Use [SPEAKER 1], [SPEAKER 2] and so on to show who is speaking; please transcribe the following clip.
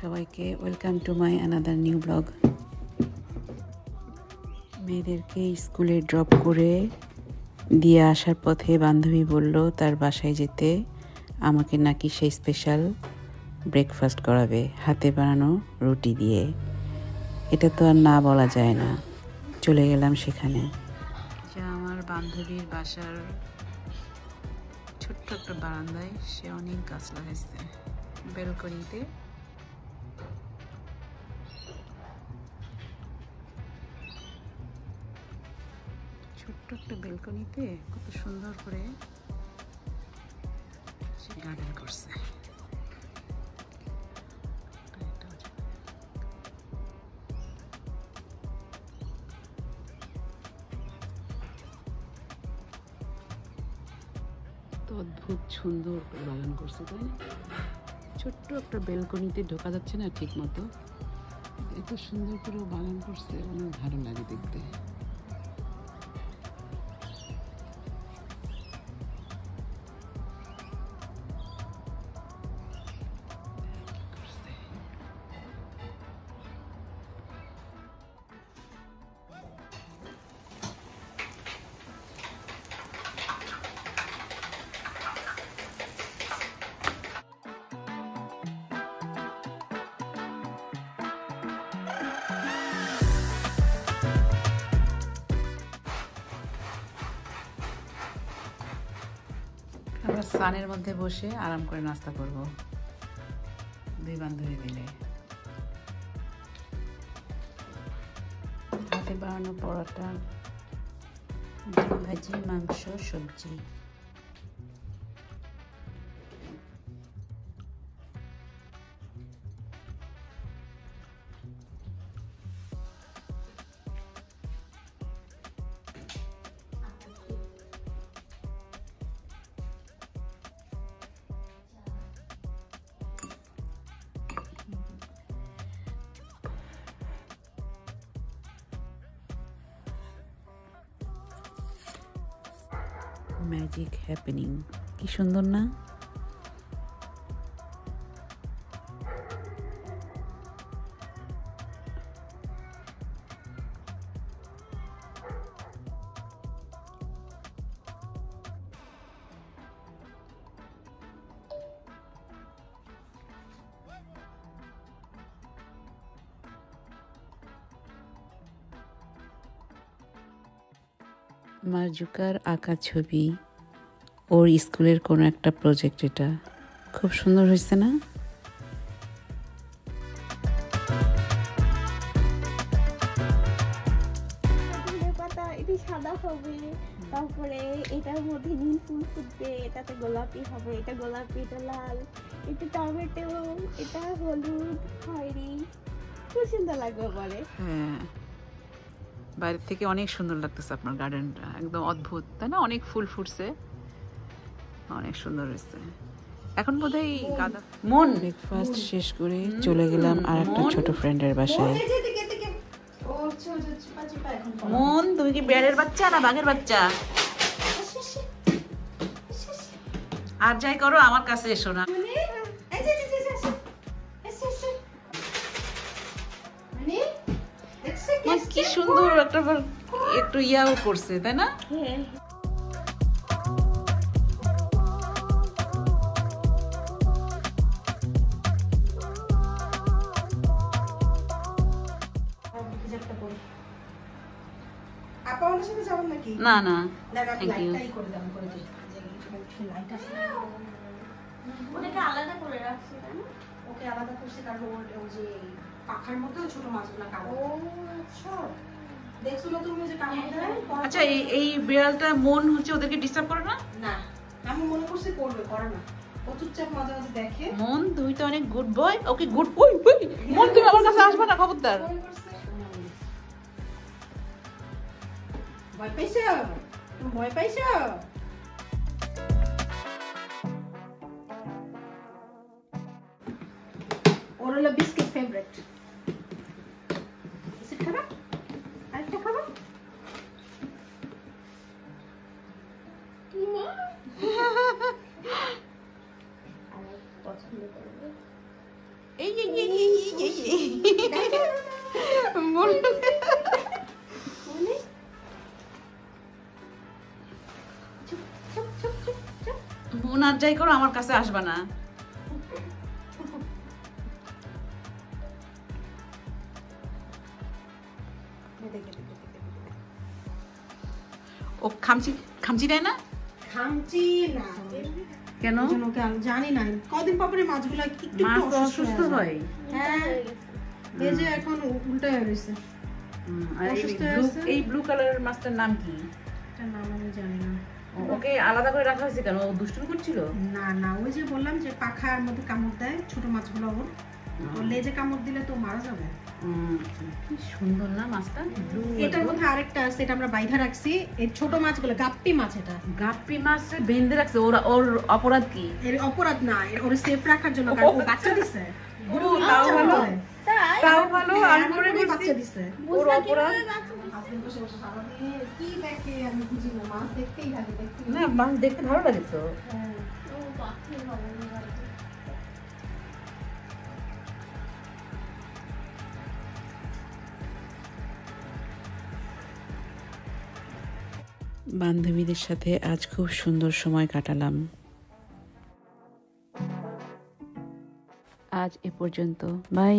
[SPEAKER 1] সবাইকে, welcome to my another new blog. মেয়েদেরকে স্কুলে ড্রপ করে দিয়ে আসার পথে বান্ধবী বলল তার বাসায় যেতে আমাকে নাকি সেই স্পেশাল ব্রেকফাস্ট করাবে হাতে বানানো রুটি দিয়ে। এটা তো আর না বলা যায় না। চলে গেলাম সেখানে। যা আমার বান্ধবীর বাসার ছোট্ট একটা বারান্দায় সে অনেক গাছ লাগাইছে বেলকনিতে। ছোট্ট একটা বেলকনিতে কত সুন্দর করে সে গার্ডেন করছে। তো অদ্ভুত সুন্দর করে বাগান করছে, তাই না? ছোট্ট একটা বেলকনিতে ঢোকা যাচ্ছে না ঠিক মতো, এত সুন্দর করে বাগান করছে, অনেক ভালো লাগে দেখতে। আমরা সানের মধ্যে বসে আরাম করে নাস্তা করব দুই বান্ধবী মিলে। হাতে বানানো পরোটা, ডিম ভাজি, মাংস, সবজি। ম্যাজিক হ্যাপেনিং, কি সুন্দর না? মার্জুকার আঁকা ছবি, ওর স্কুলের কোনো একটা প্রজেক্ট। এটা খুব সুন্দর হয়েছে না?
[SPEAKER 2] পাতা এটি সাদা হবে, তারপরে এটার মধ্যে নীল ফুল ফুটবে, এটাতে গোলাপি হবে, এটা গোলাপি, এটা লাল, এটা টমেটো, এটা হলুদ, খয়েরি। খুব সুন্দর লাগবে বলে।
[SPEAKER 1] হ্যাঁ, বাইরে থেকে অনেক সুন্দর লাগতেছে আপনার গার্ডেনটা, একদম অদ্ভুত, তাই না? অনেক ফুল ফুটছে, অনেক সুন্দর হয়েছে। এখন বোধহয় গাঁদা মন। ব্রেকফাস্ট শেষ করে চলে গেলাম আর একটা ছোট ফ্রেন্ডের বাসায়। মন, তুমি কি বেড়ের বাচ্চা না বাঘের বাচ্চা? আর যাই করো আমার কাছে এসো না। কি সুন্দর একটা একটু ইয়াও করছে, তাই না? না না, থ্যাংক ইউ।
[SPEAKER 2] আলাদা করে রাখছি, ওকে আলাদা করছি কারণ ওর যে পাখার মধ্যে ছোট মাছগুলো কাটো। দেখছো না তুমি যে কামড়?
[SPEAKER 1] আচ্ছা, এই বিড়ালটা মন হচ্ছে ওদেরকে ডিস্টার্ব করে না?
[SPEAKER 2] না, আমি মনে করছি করবে, করে না। ও চুপচাপ মাঝে মাঝে দেখে।
[SPEAKER 1] মন, তুমি তো অনেক good boy. Okay good boy. মন, তুমি আমার কাছে আসবে না, খবরদার।
[SPEAKER 2] ভয় পাইছো? তুমি ভয় পাইছো? ওর হলো বিস্কিট ফেভারিট। বিস্কিট খাবা? আরেকটা খাবা?
[SPEAKER 1] এই বোন আর যাই করো আমার কাছে আসবা না। ও খামচি খামচি দেয় না?
[SPEAKER 3] খামচি না,
[SPEAKER 1] কেন?
[SPEAKER 3] জানি না, কদিন পরে মাছগুলো একটু
[SPEAKER 1] মাছ
[SPEAKER 3] একটু
[SPEAKER 1] অসুস্থ হয়।
[SPEAKER 3] হ্যাঁ, এই যে এখন উল্টা হয়ে রয়েছে।
[SPEAKER 1] আর
[SPEAKER 3] অসুস্থ হয়ে আছে।
[SPEAKER 1] এই ব্লু কালারের মাছটার নাম কি?
[SPEAKER 3] এটা নাম আমি জানি না।
[SPEAKER 1] ওকে আলাদা করে রাখা হয়েছে কেন? ও দুষ্টুমি করছিল?
[SPEAKER 3] না না, ওই যে বললাম যে পাখার মধ্যে কামড় দেয় ছোট মাছগুলো, ওর লেজে কামড় দিলে তো মারা যাবে।
[SPEAKER 1] কি সুন্দর না মাছটা।
[SPEAKER 3] এটার মধ্যে আরেকটা আছে, এটা আমরা বাইধা রাখছি। এই ছোট মাছগুলো গাপ্পি মাছ, এটা
[SPEAKER 1] গাপ্পি মাছ বেঁধে রাখছে। ওর অপরাধ কি?
[SPEAKER 3] এর অপরাধ না, ওর সেফ রাখার জন্য, কারণ ও বাচ্চা দিছে।
[SPEAKER 1] তাও ভালো,
[SPEAKER 2] তাই
[SPEAKER 1] তাও ভালো। আর মনে
[SPEAKER 3] করে বাচ্চা দিছে।
[SPEAKER 1] ওর অপরাধ
[SPEAKER 3] কি দেখে আমি বুঝি না, মাছ দেখতেই থাকে, দেখতেই
[SPEAKER 1] না। মাছ দেখতে ভালো লাগে তো।
[SPEAKER 2] ও পাখি ভালো লাগে।
[SPEAKER 1] বান্ধবীদের সাথে আজ খুব সুন্দর সময় কাটালাম। আজ এ পর্যন্ত, বাই।